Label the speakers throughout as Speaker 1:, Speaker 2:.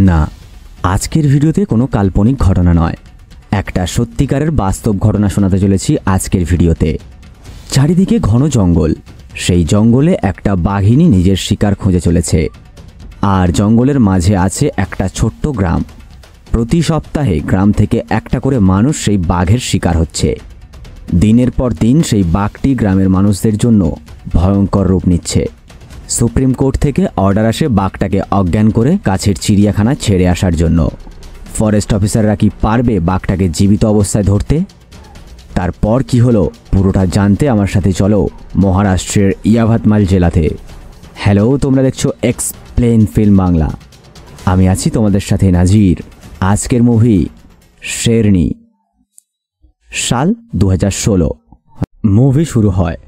Speaker 1: না, আজকের ভিডিওতে কোনো কাল্পনিক ঘটনা নয়, একটা সত্যিকারের বাস্তব ঘটনা শোনাতে চলেছি আজকের ভিডিওতে। চারিদিকে ঘন জঙ্গল, সেই জঙ্গলে একটা বাঘিনী নিজের শিকার খুঁজে চলেছে। আর জঙ্গলের মাঝে আছে একটা ছোট্ট গ্রাম। প্রতি সপ্তাহে গ্রাম থেকে একটা করে মানুষ সেই বাঘের শিকার হচ্ছে। দিনের পর দিন সেই বাঘটি গ্রামের মানুষদের জন্য ভয়ঙ্কর রূপ নিচ্ছে। সুপ্রিম কোর্ট থেকে অর্ডার আসে বাঘটাকে অজ্ঞান করে কাছের চিড়িয়াখানায় ছেড়ে আসার জন্য। ফরেস্ট অফিসাররা কি পারবে বাঘটাকে জীবিত অবস্থায় ধরতে? তারপর কি হলো পুরোটা জানতে আমার সাথে চলো মহারাষ্ট্রের ইয়াভাতমাল জেলাতে। হ্যালো, তোমরা দেখছো এক্সপ্লেন ফিল্ম বাংলা। আমি আছি তোমাদের সাথে নাজির। আজকের মুভি শেরনি। সাল 2016। মুভি শুরু হয়,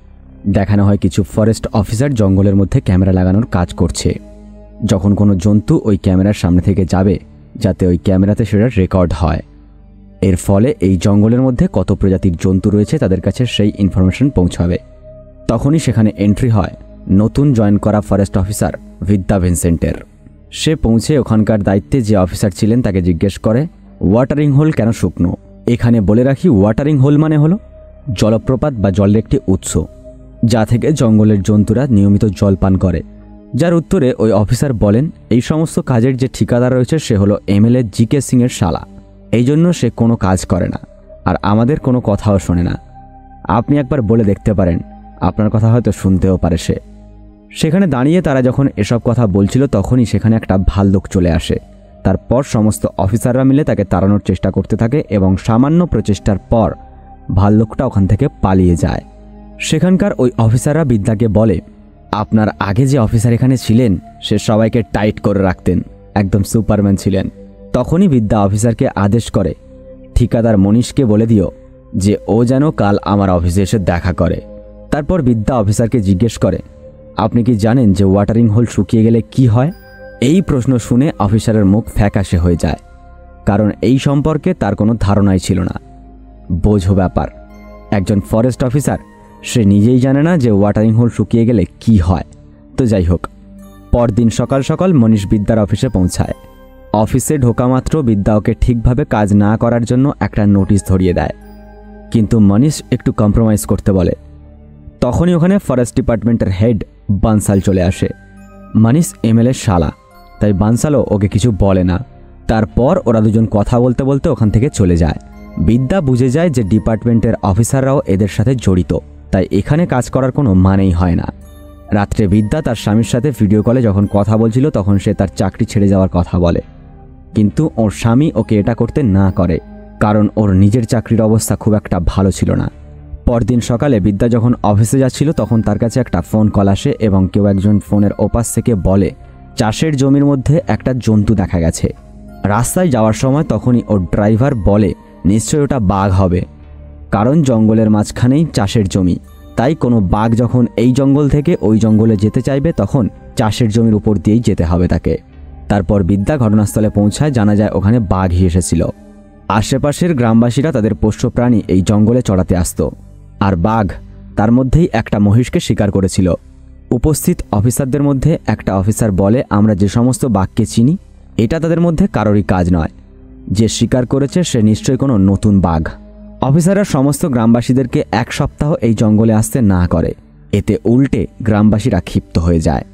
Speaker 1: দেখানো হয় কিছু ফরেস্ট অফিসার জঙ্গলের মধ্যে ক্যামেরা লাগানোর কাজ করছে। যখন কোনো জন্তু ওই ক্যামেরার সামনে থেকে যাবে যাতে ওই ক্যামেরাতে সেটা রেকর্ড হয়, এর ফলে এই জঙ্গলের মধ্যে কত প্রজাতির জন্তু রয়েছে তাদের কাছে সেই ইনফরমেশন পৌঁছাবে। তখনই সেখানে এন্ট্রি হয় নতুন জয়েন করা ফরেস্ট অফিসার বিদ্যা ভিনসেন্টের। সে পৌঁছে ওখানকার দায়িত্বে যে অফিসার ছিলেন তাকে জিজ্ঞেস করে ওয়াটারিং হোল কেন শুকনো। এখানে বলে রাখি, ওয়াটারিং হোল মানে হলো জলপ্রপাত বা জলের একটি উৎস, যা থেকে জঙ্গলের জন্তুরা নিয়মিত জল পান করে। যার উত্তরে ওই অফিসার বলেন এই সমস্ত কাজের যে ঠিকাদার রয়েছে সে হলো এমএলএ জিকে সিংয়ের শালা, এই জন্য সে কোনো কাজ করে না আর আমাদের কোনো কথাও শোনে না। আপনি একবার বলে দেখতে পারেন, আপনার কথা হয়তো শুনতেও পারে সে। সেখানে দাঁড়িয়ে তারা যখন এসব কথা বলছিল তখনই সেখানে একটা ভাল্লুক চলে আসে। তারপর সমস্ত অফিসাররা মিলে তাকে তাড়ানোর চেষ্টা করতে থাকে এবং সামান্য প্রচেষ্টার পর ভাল্লুকটা ওখান থেকে পালিয়ে যায়। সেখানকার ওই অফিসাররা বিদ্যাকে বলে আপনার আগে যে অফিসার এখানে ছিলেন সে সবাইকে টাইট করে রাখতেন, একদম সুপারম্যান ছিলেন। তখনই বিদ্যা অফিসারকে আদেশ করে ঠিকাদার মনীষকে বলে দিও যে ও যেন কাল আমার অফিসে এসে দেখা করে। তারপর বিদ্যা অফিসারকে জিজ্ঞেস করে আপনি কি জানেন যে ওয়াটারিং হোল শুকিয়ে গেলে কি হয়? এই প্রশ্ন শুনে অফিসারের মুখ ফ্যাকাশে হয়ে যায়, কারণ এই সম্পর্কে তার কোনো ধারণাই ছিল না। বোঝো ব্যাপার, একজন ফরেস্ট অফিসার সে নিজেই জানে না যে ওয়াটারিং হোল শুকিয়ে গেলে কি হয়। তো যাই হোক, পরদিন সকাল সকাল মনীষ বিদ্যার অফিসে পৌঁছায়। অফিসে ঢোকা মাত্র বিদ্যা ওকে ঠিকভাবে কাজ না করার জন্য একটা নোটিশ ধরিয়ে দেয়, কিন্তু মনীষ একটু কম্প্রোমাইজ করতে বলে। তখনই ওখানে ফরেস্ট ডিপার্টমেন্টের হেড বানসাল চলে আসে। মনীষ এমএলএ শালা, তাই বানসালও ওকে কিছু বলে না। তারপর ওরা দুজন কথা বলতে বলতে ওখান থেকে চলে যায়। বিদ্যা বুঝে যায় যে ডিপার্টমেন্টের অফিসাররাও এদের সাথে জড়িত, তাই এখানে কাজ করার কোনো মানেই হয় না। রাত্রে বিদ্যা তার স্বামীর সাথে ভিডিও কলে যখন কথা বলছিল তখন সে তার চাকরি ছেড়ে যাওয়ার কথা বলে, কিন্তু ওর স্বামী ওকে এটা করতে না করে, কারণ ওর নিজের চাকরির অবস্থা খুব একটা ভালো ছিল না। পরদিন সকালে বিদ্যা যখন অফিসে যাচ্ছিল তখন তার কাছে একটা ফোন কল আসে এবং কেউ একজন ফোনের ওপাশ থেকে বলে চাষের জমির মধ্যে একটা জন্তু দেখা গেছে। রাস্তায় যাওয়ার সময় তখনই ওর ড্রাইভার বলে নিশ্চয়ই ওটা বাঘ হবে, কারণ জঙ্গলের মাঝখানেই চাষের জমি, তাই কোনো বাঘ যখন এই জঙ্গল থেকে ওই জঙ্গলে যেতে চাইবে তখন চাষের জমির উপর দিয়েই যেতে হবে তাকে। তারপর বিদ্যা ঘটনাস্থলে পৌঁছায়, জানা যায় ওখানে বাঘই এসেছিল। আশেপাশের গ্রামবাসীরা তাদের পোষ্য প্রাণী এই জঙ্গলে চড়াতে আসতো, আর বাঘ তার মধ্যেই একটা মহিষকে শিকার করেছিল। উপস্থিত অফিসারদের মধ্যে একটা অফিসার বলে আমরা যে সমস্ত বাঘকে চিনি এটা তাদের মধ্যে কারোরই কাজ নয়, যে শিকার করেছে সে নিশ্চয়ই কোনো নতুন বাঘ। অফিসাররা সমস্ত গ্রামবাসীদেরকে এক সপ্তাহ এই জঙ্গলে আসতে না করে, এতে উল্টে গ্রামবাসীরা ক্ষিপ্ত হয়ে যায়।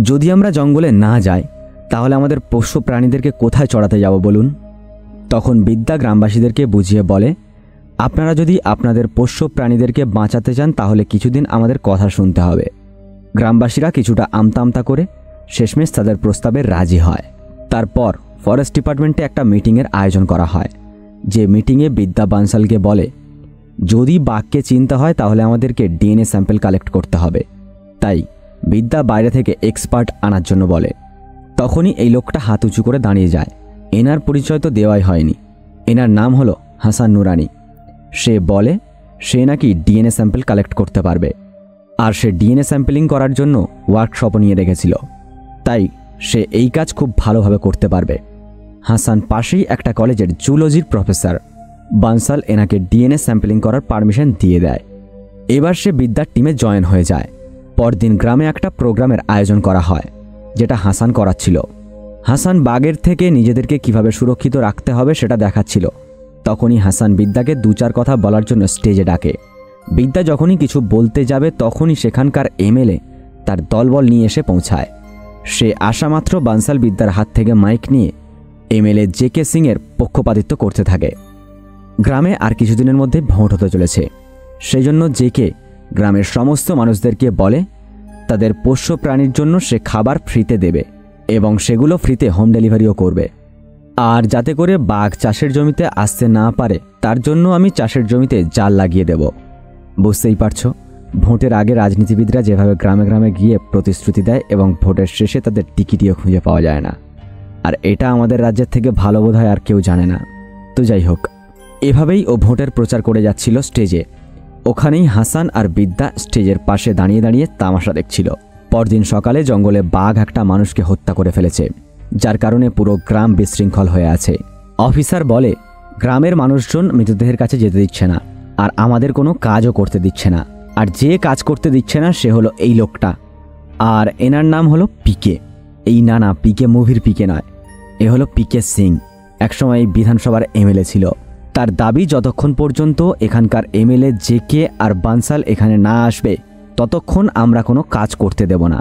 Speaker 1: যদি আমরা জঙ্গলে না যাই তাহলে আমাদের পোষ্য প্রাণীদেরকে কোথায় চড়াতে যাব বলুন? তখন বিদ্যা গ্রামবাসীদেরকে বুঝিয়ে বলে আপনারা যদি আপনাদের পোষ্য প্রাণীদেরকে বাঁচাতে চান তাহলে কিছুদিন আমাদের কথা শুনতে হবে। গ্রামবাসীরা কিছুটা আমতা করে শেষমেশ তাদের প্রস্তাবে রাজি হয়। তারপর ফরেস্ট ডিপার্টমেন্টে একটা মিটিংয়ের আয়োজন করা হয়, যে মিটিংয়ে বিদ্যা বানসালকে বলে যদি বাঘকে চিনতে হয় তাহলে আমাদেরকে ডিএনএ স্যাম্পল কালেক্ট করতে হবে। তাই বিদ্যা বাইরে থেকে এক্সপার্ট আনার জন্য বলে। তখনই এই লোকটা হাত উঁচু করে দাঁড়িয়ে যায়। এনার পরিচয় তো দেওয়াই হয়নি, এনার নাম হলো হাসান নুরানি। সে বলে সে নাকি ডিএনএ স্যাম্পল কালেক্ট করতে পারবে, আর সে ডিএনএ স্যাম্পলিং করার জন্য ওয়ার্কশপও নিয়ে রেখেছিল, তাই সে এই কাজ খুব ভালোভাবে করতে পারবে। হাসান পাশেই একটা কলেজের জুলজির প্রফেসর। বানসাল এনাকে ডিএনএ স্যাম্পলিং করার পারমিশন দিয়ে দেয়। এবার সে বিদ্যার টিমে জয়েন হয়ে যায়। পরদিন গ্রামে একটা প্রোগ্রামের আয়োজন করা হয়, যেটা হাসান করাচ্ছিল। হাসান বাঘের থেকে নিজেদেরকে কিভাবে সুরক্ষিত রাখতে হবে সেটা দেখাচ্ছিল। তখনই হাসান বিদ্যাকে 2-4 কথা বলার জন্য স্টেজে ডাকে। বিদ্যা যখনই কিছু বলতে যাবে তখনই সেখানকার এমএলএ তার দলবল নিয়ে এসে পৌঁছায়। সে আসামাত্র বানসাল বিদ্যার হাত থেকে মাইক নিয়ে এমএলএ জেকে সিংয়ের পক্ষপাতিত্ব করতে থাকে। গ্রামে আর কিছুদিনের মধ্যে ভোট হতে চলেছে, সেই জন্য জেকে গ্রামের সমস্ত মানুষদেরকে বলে তাদের পোষ্য প্রাণীর জন্য সে খাবার ফ্রিতে দেবে এবং সেগুলো ফ্রিতে হোম ডেলিভারিও করবে। আর যাতে করে বাঘ চাষের জমিতে আসতে না পারে তার জন্য আমি চাষের জমিতে জাল লাগিয়ে দেব। বুঝতেই পারছো, ভোটের আগে রাজনীতিবিদরা যেভাবে গ্রামে গ্রামে গিয়ে প্রতিশ্রুতি দেয় এবং ভোটের শেষে তাদের টিকিটিও খুঁজে পাওয়া যায় না। আর এটা আমাদের রাজ্যের থেকে ভালো বোধ হয় আর কেউ জানে না। তো যাই হোক, এভাবেই ও ভোটের প্রচার করে যাচ্ছিল স্টেজে। ওখানেই হাসান আর বিদ্যা স্টেজের পাশে দাঁড়িয়ে দাঁড়িয়ে তামাশা দেখছিল। পরদিন সকালে জঙ্গলে বাঘ একটা মানুষকে হত্যা করে ফেলেছে, যার কারণে পুরো গ্রাম বিশৃঙ্খল হয়ে আছে। অফিসার বলে গ্রামের মানুষজন মৃতদেহের কাছে যেতে দিচ্ছে না আর আমাদের কোনো কাজও করতে দিচ্ছে না। আর যে কাজ করতে দিচ্ছে না সে হলো এই লোকটা, আর এনার নাম হলো পিকে। এই না পিকে মুভির পিকে নয়, এ হলো পিকে সিং। একসময় এই বিধানসভার এমএলএ ছিল। তার দাবি যতক্ষণ পর্যন্ত এখানকার এমএলএ জেকে আর বানসাল এখানে না আসবে ততক্ষণ আমরা কোনো কাজ করতে দেব না।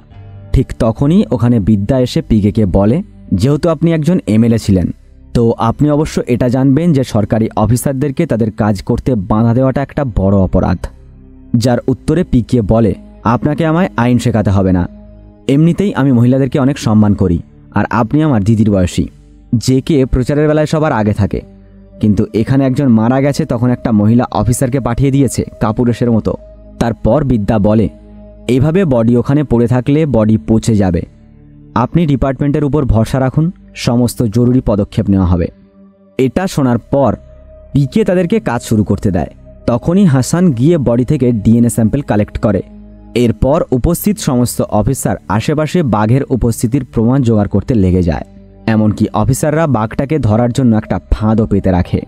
Speaker 1: ঠিক তখনই ওখানে বিদ্যা এসে পিকেকে বলে, যেহেতু আপনি একজন এমএলএ ছিলেন তো আপনি অবশ্য এটা জানবেন যে সরকারি অফিসারদেরকে তাদের কাজ করতে বাধা দেওয়াটা একটা বড় অপরাধ। যার উত্তরে পিকে বলে, আপনাকে আমায় আইন শেখাতে হবে না, এমনিতেই আমি মহিলাদেরকে অনেক সম্মান করি আর আপনি আমার দিদির বয়সী। জেকে প্রচারের বেলায় সবার আগে থাকে, কিন্তু এখানে একজন মারা গেছে তখন একটা মহিলা অফিসারকে পাঠিয়ে দিয়েছে কাপুরুষের মতো। তারপর বিদ্যা বলে, এইভাবে বডি ওখানে পড়ে থাকলে বডি পচে যাবে, আপনি ডিপার্টমেন্টের উপর ভরসা রাখুন, সমস্ত জরুরি পদক্ষেপ নেওয়া হবে। এটা শোনার পর পিকে তাদেরকে কাজ শুরু করতে দেয়। তখনই হাসান গিয়ে বডি থেকে ডিএনএ স্যাম্পল কালেক্ট করে। এরপর উপস্থিত সমস্ত অফিসার আশেপাশে বাঘের উপস্থিতির প্রমাণ জোগাড় করতে লেগে যায়। এমনকি অফিসাররা বাঘটাকে ধরার জন্য একটা ফাঁদও পেতে রাখে।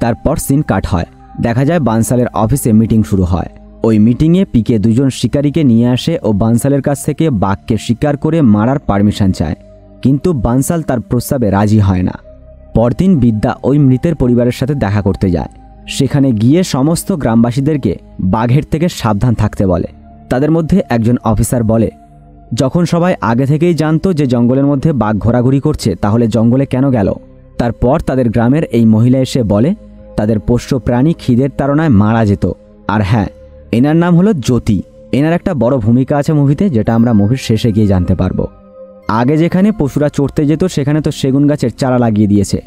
Speaker 1: তারপর সিন কাট হয়, দেখা যায় বানসালের অফিসে মিটিং শুরু হয়। ওই মিটিংয়ে পিকে 2জন শিকারীকে নিয়ে আসে ও বানসালের কাছ থেকে বাঘকে শিকার করে মারার পারমিশন চায়, কিন্তু বানসাল তার প্রস্তাবে রাজি হয় না। পরদিন বিদ্যা ওই মৃতের পরিবারের সাথে দেখা করতে যায়। সেখানে গিয়ে সমস্ত গ্রামবাসীদেরকে বাঘের থেকে সাবধান থাকতে বলে। তাদের মধ্যে একজন অফিসার বলে, যখন সবাই আগে থেকেই জানতো যে জঙ্গলের মধ্যে বাঘ ঘোরাঘুরি করছে তাহলে জঙ্গলে কেন গেল? তারপর তাদের গ্রামের এই মহিলা এসে বলে তাদের পোষ্য প্রাণী খিদের তাড়নায় মারা যেত। আর হ্যাঁ, এনার নাম হলো জ্যোতি। এনার একটা বড় ভূমিকা আছে মুভিতে, যেটা আমরা মুভির শেষে গিয়ে জানতে পারবো। আগে যেখানে পশুরা চড়তে যেত সেখানে তো সেগুন গাছের চারা লাগিয়ে দিয়েছে,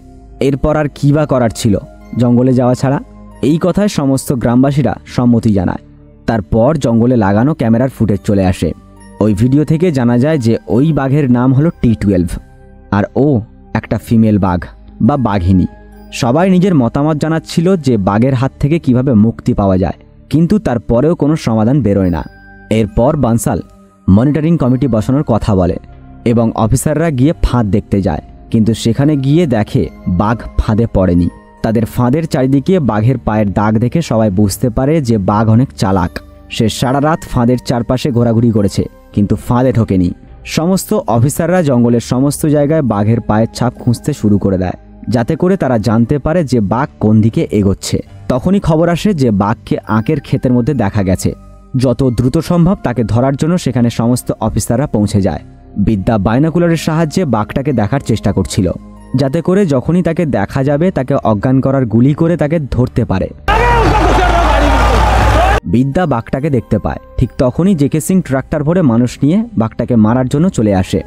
Speaker 1: এরপর আর কী বা করার ছিল জঙ্গলে যাওয়া ছাড়া? এই কথায় সমস্ত গ্রামবাসীরা সম্মতি জানায়। তারপর জঙ্গলে লাগানো ক্যামেরার ফুটেজ চলে আসে। ওই ভিডিও থেকে জানা যায় যে ওই বাঘের নাম হলো T12 আর ও একটা ফিমেল বাঘ বা বাঘিনী। সবাই নিজের মতামত জানাচ্ছিল যে বাঘের হাত থেকে কিভাবে মুক্তি পাওয়া যায়, কিন্তু তারপরেও কোনো সমাধান বেরোয় না। এরপর বানসাল মনিটরিং কমিটি বসানোর কথা বলে এবং অফিসাররা গিয়ে ফাঁদ দেখতে যায়, কিন্তু সেখানে গিয়ে দেখে বাঘ ফাঁদে পড়েনি। তাদের ফাঁদের চারিদিকে বাঘের পায়ের দাগ দেখে সবাই বুঝতে পারে যে বাঘ অনেক চালাক। সে সারা রাত ফাঁদের চারপাশে ঘোরাঘুরি করেছে কিন্তু ফাঁদে ঢোকেনি। সমস্ত অফিসাররা জঙ্গলের সমস্ত জায়গায় বাঘের পায়ের ছাপ খুঁজতে শুরু করে দেয়, যাতে করে তারা জানতে পারে যে বাঘ কোন দিকে এগোচ্ছে। তখনই খবর আসে যে বাঘকে আঁকের ক্ষেতের মধ্যে দেখা গেছে। যত দ্রুত সম্ভব তাকে ধরার জন্য সেখানে সমস্ত অফিসাররা পৌঁছে যায়। বিদ্যা বাইনোকুলারের সাহায্যে বাঘটাকে দেখার চেষ্টা করছিল, যাতে করে যখনই তাকে দেখা যাবে তাকে অজ্ঞান করার গুলি করে তাকে ধরতে পারে। বিদ্যা বাঘটাকে দেখতে পায়। ঠিক তখনই জেকে সিং ট্রাক্টর ভরে মানুষ নিয়ে বাঘটাকে মারার জন্য চলে আসে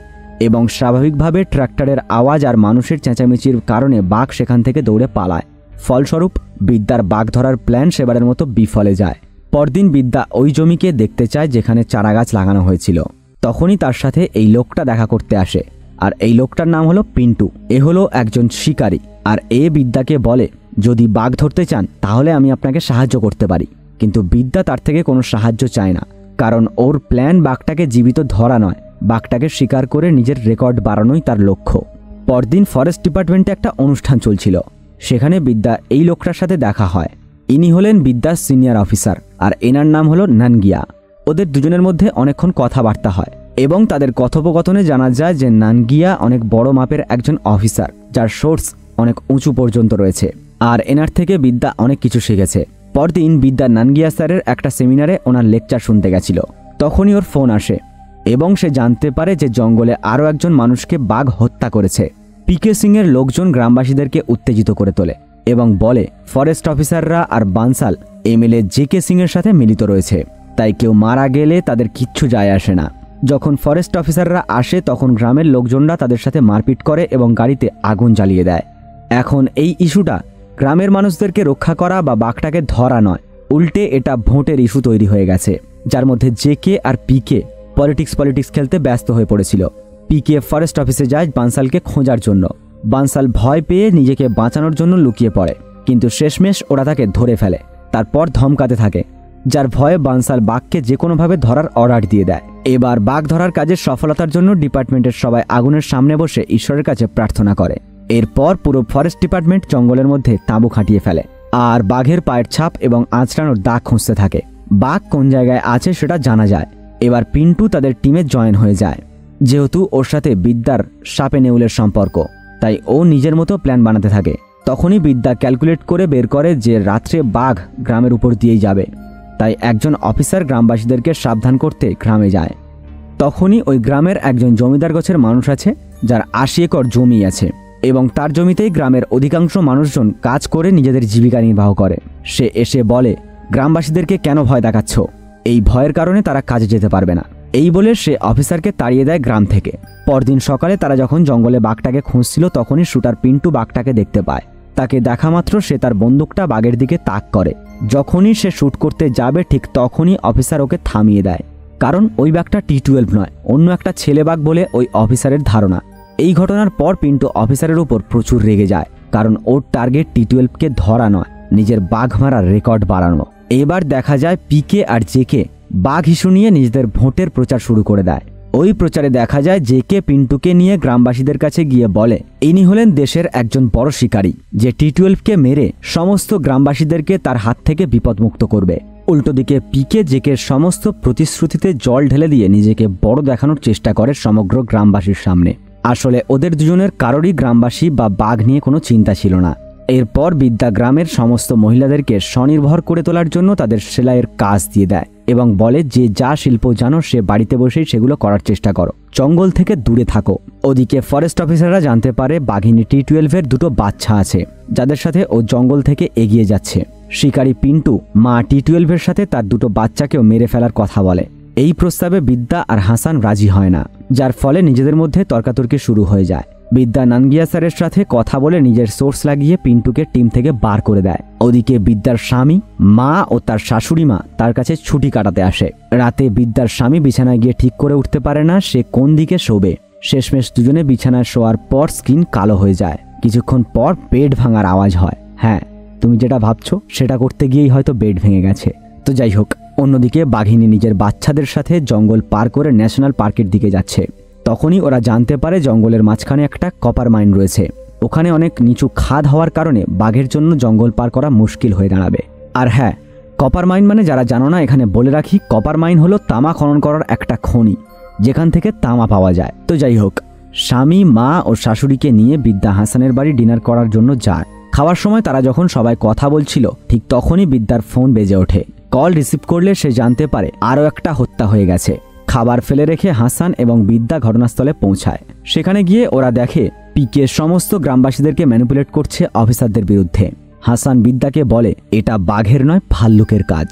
Speaker 1: এবং স্বাভাবিকভাবে ট্রাক্টরের আওয়াজ আর মানুষের চেঁচামেচির কারণে বাঘ সেখান থেকে দৌড়ে পালায়। ফলস্বরূপ বিদ্যার বাঘ ধরার প্ল্যান সেবারের মতো বিফলে যায়। পরদিন বিদ্যা ওই জমিকে দেখতে চায় যেখানে চারাগাছ লাগানো হয়েছিল। তখনই তার সাথে এই লোকটা দেখা করতে আসে, আর এই লোকটার নাম হলো পিন্টু। এ হলো একজন শিকারী, আর এ বিদ্যাকে বলে যদি বাঘ ধরতে চান তাহলে আমি আপনাকে সাহায্য করতে পারি। কিন্তু বিদ্যা তার থেকে কোনো সাহায্য চায় না, কারণ ওর প্ল্যান বাঘটাকে জীবিত ধরা নয়, বাঘটাকে শিকার করে নিজের রেকর্ড বাড়ানোই তার লক্ষ্য। পরদিন ফরেস্ট ডিপার্টমেন্টে একটা অনুষ্ঠান চলছিল, সেখানে বিদ্যা এই লোকটার সাথে দেখা হয়। ইনি হলেন বিদ্যার সিনিয়র অফিসার আর এনার নাম হলো নানগিয়া। ওদের দুজনের মধ্যে অনেকক্ষণ কথাবার্তা হয়। এবং তাদের কথোপকথনে জানা যায় যে নানগিয়া অনেক বড় মাপের একজন অফিসার, যার সোর্স অনেক উঁচু পর্যন্ত রয়েছে, আর এনার থেকে বিদ্যা অনেক কিছু শিখেছে। পরদিন বিদ্যা নানগিয়া স্যারের একটা সেমিনারে ওনার লেকচার শুনতে গেছিল। তখনই ওর ফোন আসে এবং সে জানতে পারে যে জঙ্গলে আরও একজন মানুষকে বাঘ হত্যা করেছে। পিকে সিং এর লোকজন গ্রামবাসীদেরকে উত্তেজিত করে তোলে এবং বলে ফরেস্ট অফিসাররা আর বানসাল এমএলএ জেকে সিং এর সাথে মিলিত রয়েছে, তাই কেউ মারা গেলে তাদের কিচ্ছু যায় আসে না। যখন ফরেস্ট অফিসাররা আসে তখন গ্রামের লোকজনরা তাদের সাথে মারপিট করে এবং গাড়িতে আগুন জ্বালিয়ে দেয়। এখন এই ইস্যুটা গ্রামের মানুষদেরকে রক্ষা করা বা বাঘটাকে ধরা নয়, উল্টে এটা ভোটের ইস্যু তৈরি হয়ে গেছে, যার মধ্যে জেকে আর পিকে পলিটিক্স খেলতে ব্যস্ত হয়ে পড়েছিল। পিকে ফরেস্ট অফিসে যায় বানসালকে খোঁজার জন্য। বানসাল ভয় পেয়ে নিজেকে বাঁচানোর জন্য লুকিয়ে পড়ে, কিন্তু শেষমেশ ওরা তাকে ধরে ফেলে। তারপর ধমকাতে থাকে, যার ভয়ে বানসাল বাঘকে যে কোনোভাবে ধরার অর্ডার দিয়ে দেয়। এবার বাঘ ধরার কাজের সফলতার জন্য ডিপার্টমেন্টের সবাই আগুনের সামনে বসে ঈশ্বরের কাছে প্রার্থনা করে। এরপর পুরো ফরেস্ট ডিপার্টমেন্ট জঙ্গলের মধ্যে তাঁবু খাটিয়ে ফেলে আর বাঘের পায়ের ছাপ এবং আঁচড়ানোর দাগ খুঁজতে থাকে। বাঘ কোন জায়গায় আছে সেটা জানা যায়। এবার পিন্টু তাদের টিমে জয়েন হয়ে যায়। যেহেতু ওর সাথে বিদ্যার সাপে নেউলের সম্পর্ক, তাই ও নিজের মতো প্ল্যান বানাতে থাকে। তখনই বিদ্যা ক্যালকুলেট করে বের করে যে রাত্রে বাঘ গ্রামের উপর দিয়েই যাবে, তাই একজন অফিসার গ্রামবাসীদেরকে সাবধান করতে গ্রামে যায়। তখনই ওই গ্রামের একজন জমিদার গোছের মানুষ আছে, যার ৮০ একর জমি আছে এবং তার জমিতেই গ্রামের অধিকাংশ মানুষজন কাজ করে নিজেদের জীবিকা নির্বাহ করে। সে এসে বলে, গ্রামবাসীদেরকে কেন ভয় দেখাচ্ছ? এই ভয়ের কারণে তারা কাজে যেতে পারবে না। এই বলে সে অফিসারকে তাড়িয়ে দেয় গ্রাম থেকে। পরদিন সকালে তারা যখন জঙ্গলে বাঘটাকে খুঁজছিল তখনই শুটার পিন্টু বাঘটাকে দেখতে পায়। তাকে দেখা মাত্র সে তার বন্দুকটা বাঘের দিকে তাক করে। যখনই সে শ্যুট করতে যাবে ঠিক তখনই অফিসার ওকে থামিয়ে দেয়, কারণ ওই বাঘটা T12 নয়, অন্য একটা ছেলে বাঘ বলে ওই অফিসারের ধারণা। এই ঘটনার পর পিন্টু অফিসারের উপর প্রচুর রেগে যায়, কারণ ওর টার্গেট T12কে ধরা নয়, নিজের বাঘ মারার রেকর্ড বাড়ানো। এবার দেখা যায় পিকে আর জেকে বাঘ ইস্যু নিয়ে নিজেদের ভোটের প্রচার শুরু করে দেয়। ওই প্রচারে দেখা যায় জেকে পিন্টুকে নিয়ে গ্রামবাসীদের কাছে গিয়ে বলে ইনি হলেন দেশের একজন বড় শিকারী, যে T12কে মেরে সমস্ত গ্রামবাসীদেরকে তার হাত থেকে বিপদমুক্ত করবে। উল্টো দিকে পিকে জেকের সমস্ত প্রতিশ্রুতিতে জল ঢেলে দিয়ে নিজেকে বড় দেখানোর চেষ্টা করে সমগ্র গ্রামবাসীর সামনে। আসলে ওদের দুজনের কারোরই গ্রামবাসী বা বাঘ নিয়ে কোনো চিন্তা ছিল না। এরপর বিদ্যা গ্রামের সমস্ত মহিলাদেরকে স্বনির্ভর করে তোলার জন্য তাদের সেলাইয়ের কাজ দিয়ে দেয় এবং বলে যে যা শিল্প জানো সে বাড়িতে বসেই সেগুলো করার চেষ্টা করো, জঙ্গল থেকে দূরে থাকো। ওদিকে ফরেস্ট অফিসাররা জানতে পারে বাঘিনী T12-এর দুটো বাচ্চা আছে, যাদের সাথে ও জঙ্গল থেকে এগিয়ে যাচ্ছে। শিকারী পিন্টু মা T12-এর সাথে তার দুটো বাচ্চাকেও মেরে ফেলার কথা বলে। এই প্রস্তাবে বিদ্যা আর হাসান রাজি হয় না, যার ফলে নিজেদের মধ্যে তর্কাতর্কি শুরু হয়ে যায়। বিদ্যা নানগিয়া স্যারের সাথে কথা বলে নিজের সোর্স লাগিয়ে পিন্টুকে টিম থেকে বার করে দেয়। ওদিকে বিদ্যার স্বামী, মা ও তার শাশুড়ি মা তার কাছে ছুটি কাটাতে আসে। রাতে বিদ্যার স্বামী বিছানায় গিয়ে ঠিক করে উঠতে পারে না সে কোন দিকে শোবে। শেষমেশ দুজনে বিছানায় শোয়ার পর স্কিন কালো হয়ে যায়। কিছুক্ষণ পর বেড ভাঙার আওয়াজ হয়। হ্যাঁ, তুমি যেটা ভাবছো সেটা করতে গিয়েই হয়তো বেড ভেঙে গেছে। তো যাই হোক, অন্যদিকে বাঘিনী নিজের বাচ্চাদের সাথে জঙ্গল পার করে ন্যাশনাল পার্কের দিকে যাচ্ছে। তখনই ওরা জানতে পারে জঙ্গলের মাঝখানে একটা কপার মাইন রয়েছে। ওখানে অনেক নিচু খাদ হওয়ার কারণে বাঘের জন্য জঙ্গল পার করা মুশকিল হয়ে দাঁড়াবে। আর হ্যাঁ, কপার মাইন মানে যারা জানো না এখানে বলে রাখি, কপার মাইন হলো তামা খনন করার একটা খনি, যেখান থেকে তামা পাওয়া যায়। তো যাই হোক, স্বামী, মা ও শাশুড়িকে নিয়ে বিদ্যা হাসানের বাড়ি ডিনার করার জন্য যায়। খাওয়ার সময় তারা যখন সবাই কথা বলছিল ঠিক তখনই বিদ্যার ফোন বেজে ওঠে। কল রিসিভ করলে সে জানতে পারে আরও একটা হত্যা হয়ে গেছে। খাবার ফেলে রেখে হাসান এবং বিদ্যা ঘটনাস্থলে পৌঁছায়। সেখানে গিয়ে ওরা দেখে পিকে সমস্ত গ্রামবাসীদেরকে ম্যানিপুলেট করছে অফিসারদের বিরুদ্ধে। হাসান বিদ্যাকে বলে এটা বাঘের নয়, ভাল্লুকের কাজ।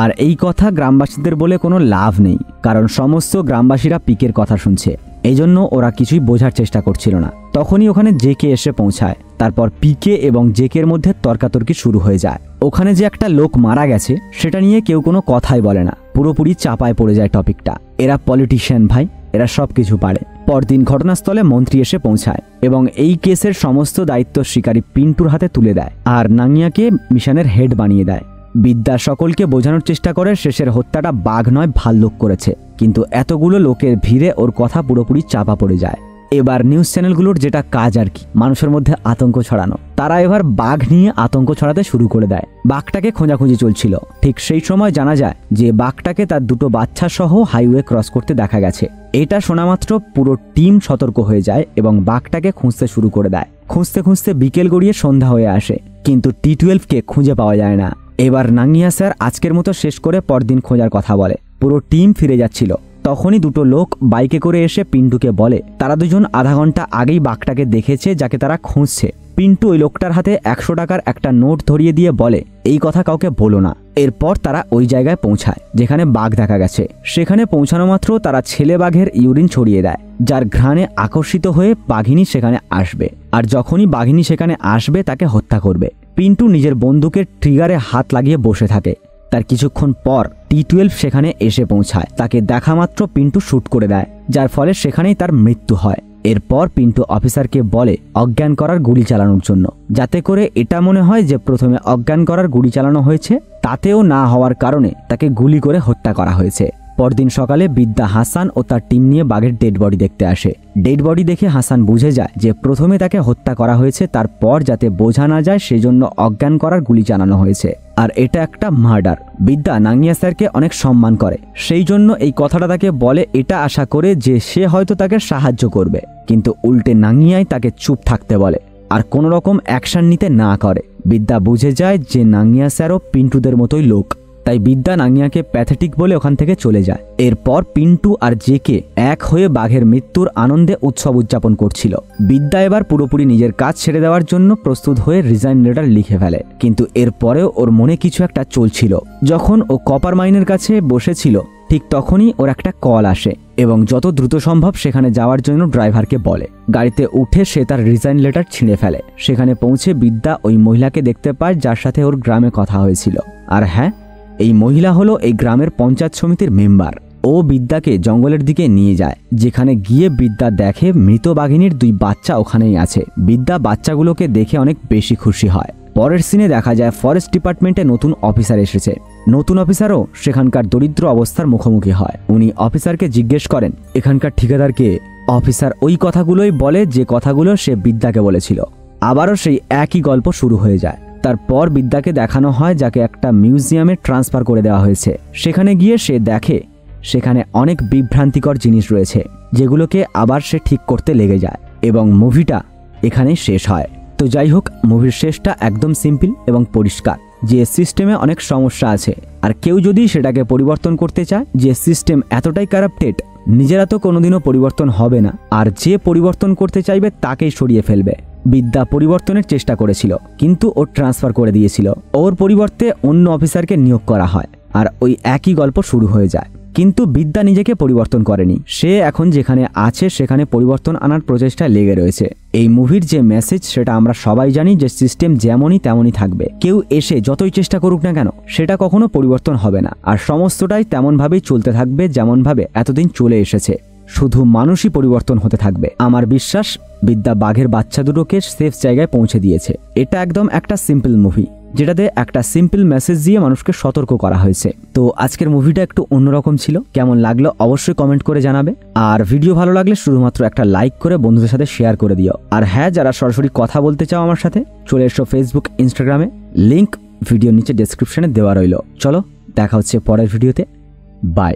Speaker 1: আর এই কথা গ্রামবাসীদের বলে কোনো লাভ নেই, কারণ সমস্ত গ্রামবাসীরা পিকের কথা শুনছে। এই জন্য ওরা কিছুই বোঝার চেষ্টা করছিল না। তখনই ওখানে জেকে এসে পৌঁছায়। তারপর পিকে এবং জেকের মধ্যে তর্কাতর্কি শুরু হয়ে যায়। ওখানে যে একটা লোক মারা গেছে সেটা নিয়ে কেউ কোনো কথাই বলে না, পুরোপুরি চাপায় পড়ে যায় টপিকটা। এরা পলিটিশিয়ান ভাই, এরা সব কিছু পারে। পরদিন ঘটনাস্থলে মন্ত্রী এসে পৌঁছায় এবং এই কেসের সমস্ত দায়িত্ব শিকারী পিন্টুর হাতে তুলে দেয় আর নাঙ্গিয়াকে মিশনের হেড বানিয়ে দেয়। বিদ্যা সকলকে বোঝানোর চেষ্টা করে শেষের হত্যাটা বাঘ নয়, ভাল্লুক করেছে, কিন্তু এতগুলো লোকের ভিড়ে ওর কথা পুরোপুরি চাপা পড়ে যায়। এবার নিউজ চ্যানেলগুলোর যেটা কাজ আর কি, মানুষের মধ্যে আতঙ্ক ছড়ানো, তারা এবার বাঘ নিয়ে আতঙ্ক ছড়াতে শুরু করে দেয়। বাঘটাকে খোঁজাখুঁজি চলছিল। ঠিক সেই সময় জানা যায় যে বাঘটাকে তার দুটো বাচ্চা সহ হাইওয়ে ক্রস করতে দেখা গেছে। এটা শোনা মাত্র পুরো টিম সতর্ক হয়ে যায় এবং বাঘটাকে খুঁজতে শুরু করে দেয়। খুঁজতে খুঁজতে বিকেল গড়িয়ে সন্ধ্যা হয়ে আসে, কিন্তু T12কে খুঁজে পাওয়া যায় না। এবার নাঙ্গিয়া স্যার আজকের মতো শেষ করে পরদিন খোঁজার কথা বলে। পুরো টিম ফিরে যাচ্ছিল, তখনই দুটো লোক বাইকে করে এসে পিন্টুকে বলে তারা দুজন আধা ঘন্টা আগেই বাঘটাকে দেখেছে যাকে তারা খুঁজছে। পিন্টু ওই লোকটার হাতে 100 টাকার একটা নোট ধরিয়ে দিয়ে বলে এই কথা কাউকে বলো না। এরপর তারা ওই জায়গায় পৌঁছায় যেখানে বাঘ দেখা গেছে। সেখানে পৌঁছানো মাত্র তারা ছেলে বাঘের ইউরিন ছড়িয়ে দেয়, যার ঘ্রাণে আকর্ষিত হয়ে বাঘিনী সেখানে আসবে। আর যখনই বাঘিনী সেখানে আসবে তাকে হত্যা করবে। পিন্টু নিজের বন্দুকের ট্রিগারে হাত লাগিয়ে বসে থাকে। তার কিছুক্ষণ পর T12 সেখানে এসে পৌঁছায়। তাকে দেখা মাত্র পিন্টু শুট করে দেয়, যার ফলে সেখানেই তার মৃত্যু হয়। এরপর পিন্টু অফিসারকে বলে অজ্ঞান করার গুলি চালানোর জন্য, যাতে করে এটা মনে হয় যে প্রথমে অজ্ঞান করার গুলি চালানো হয়েছে, তাতেও না হওয়ার কারণে তাকে গুলি করে হত্যা করা হয়েছে। পরদিন সকালে বিদ্যা হাসান ও তার টিম নিয়ে বাঘের ডেড বডি দেখতে আসে। ডেড বডি দেখে হাসান বুঝে যায় যে প্রথমে তাকে হত্যা করা হয়েছে, তারপর যাতে বোঝা না যায় সেজন্য অজ্ঞান করার গুলি চালানো হয়েছে, আর এটা একটা মার্ডার। বিদ্যা নাঙ্গিয়া স্যারকে অনেক সম্মান করে, সেই জন্য এই কথাটা তাকে বলে এটা আশা করে যে সে হয়তো তাকে সাহায্য করবে, কিন্তু উল্টে নাঙ্গিয়াই তাকে চুপ থাকতে বলে আর কোনো রকম অ্যাকশন নিতে না করে। বিদ্যা বুঝে যায় যে নাঙ্গিয়া স্যারও পিন্টুদের মতোই লোক, তাই বিদ্যা নাঙ্গিয়াকে প্যাথেটিক বলে ওখান থেকে চলে যায়। এরপর পিন্টু আর জেকে এক হয়ে বাঘের মৃত্যুর আনন্দে উৎসব উদযাপন করছিল। বিদ্যা এবার পুরোপুরি নিজের কাজ ছেড়ে দেওয়ার জন্য প্রস্তুত হয়ে রিজাইন লেটার লিখে ফেলে, কিন্তু এরপরেও ওর মনে কিছু একটা চলছিল। যখন ও কপার মাইনের কাছে বসেছিল ঠিক তখনই ওর একটা কল আসে এবং যত দ্রুত সম্ভব সেখানে যাওয়ার জন্য ড্রাইভারকে বলে। গাড়িতে উঠে সে তার রিজাইন লেটার ছিঁড়ে ফেলে। সেখানে পৌঁছে বিদ্যা ওই মহিলাকে দেখতে পায় যার সাথে ওর গ্রামে কথা হয়েছিল। আর হ্যাঁ, এই মহিলা হলো এই গ্রামের পঞ্চায়েত সমিতির মেম্বার। ও বিদ্যাকে জঙ্গলের দিকে নিয়ে যায়, যেখানে গিয়ে বিদ্যা দেখে মৃত বাঘিনীর 2 বাচ্চা ওখানেই আছে। বিদ্যা বাচ্চাগুলোকে দেখে অনেক বেশি খুশি হয়। পরের সিনে দেখা যায় ফরেস্ট ডিপার্টমেন্টে নতুন অফিসার এসেছে। নতুন অফিসারও সেখানকার দরিদ্র অবস্থার মুখোমুখি হয়। উনি অফিসারকে জিজ্ঞেস করেন এখানকার ঠিকাদারকে। অফিসার ওই কথাগুলোই বলে যে কথাগুলো সে বিদ্যাকে বলেছিল। আবারও সেই একই গল্প শুরু হয়ে যায়। তারপর বিদ্যাকে দেখানো হয় যাকে একটা মিউজিয়ামে ট্রান্সফার করে দেওয়া হয়েছে। সেখানে গিয়ে সে দেখে সেখানে অনেক বিভ্রান্তিকর জিনিস রয়েছে, যেগুলোকে আবার সে ঠিক করতে লেগে যায় এবং মুভিটা এখানেই শেষ হয়। তো যাই হোক, মুভির শেষটা একদম সিম্পল এবং পরিষ্কার যে সিস্টেমে অনেক সমস্যা আছে, আর কেউ যদি সেটাকে পরিবর্তন করতে চায়, যে সিস্টেম এতটাই কারাপ্টেড নিজেরা তো কোনোদিনও পরিবর্তন হবে না, আর যে পরিবর্তন করতে চাইবে তাকেই সরিয়ে ফেলবে। বিদ্যা পরিবর্তনের চেষ্টা করেছিল, কিন্তু ও ট্রান্সফার করে দিয়েছিল। ওর পরিবর্তে অন্য অফিসারকে নিয়োগ করা হয়, আর ওই একই গল্প শুরু হয়ে যায়। কিন্তু বিদ্যা নিজেকে পরিবর্তন করেনি। সে এখন যেখানে আছে সেখানে পরিবর্তন আনার প্রচেষ্টায় লেগে রয়েছে। এই মুভির যে মেসেজ সেটা আমরা সবাই জানি যে সিস্টেম যেমনই তেমনই থাকবে। কেউ এসে যতই চেষ্টা করুক না কেন সেটা কখনো পরিবর্তন হবে না, আর সমস্তটাই তেমনভাবেই চলতে থাকবে যেমনভাবে এতদিন চলে এসেছে। শুধু মানুষই পরিবর্তন হতে থাকবে। আমার বিশ্বাস বিদ্যা বাঘের বাচ্চা দুটোকে সেফ জায়গায় পৌঁছে দিয়েছে। এটা একদম একটা সিম্পল মুভি, যেটাতে একটা সিম্পল মেসেজ দিয়ে মানুষকে সতর্ক করা হয়েছে। তো আজকের মুভিটা একটু অন্যরকম ছিল। কেমন লাগলো অবশ্যই কমেন্ট করে জানাবে, আর ভিডিও ভালো লাগলে শুধুমাত্র একটা লাইক করে বন্ধুদের সাথে শেয়ার করে দিও। আর হ্যাঁ, যারা সরাসরি কথা বলতে চাও আমার সাথে, চলে এসো ফেসবুক, ইনস্টাগ্রামে, লিংক ভিডিওর নিচে ডেসক্রিপশনে দেওয়া রইল। চলো দেখা হচ্ছে পরের ভিডিওতে। বাই।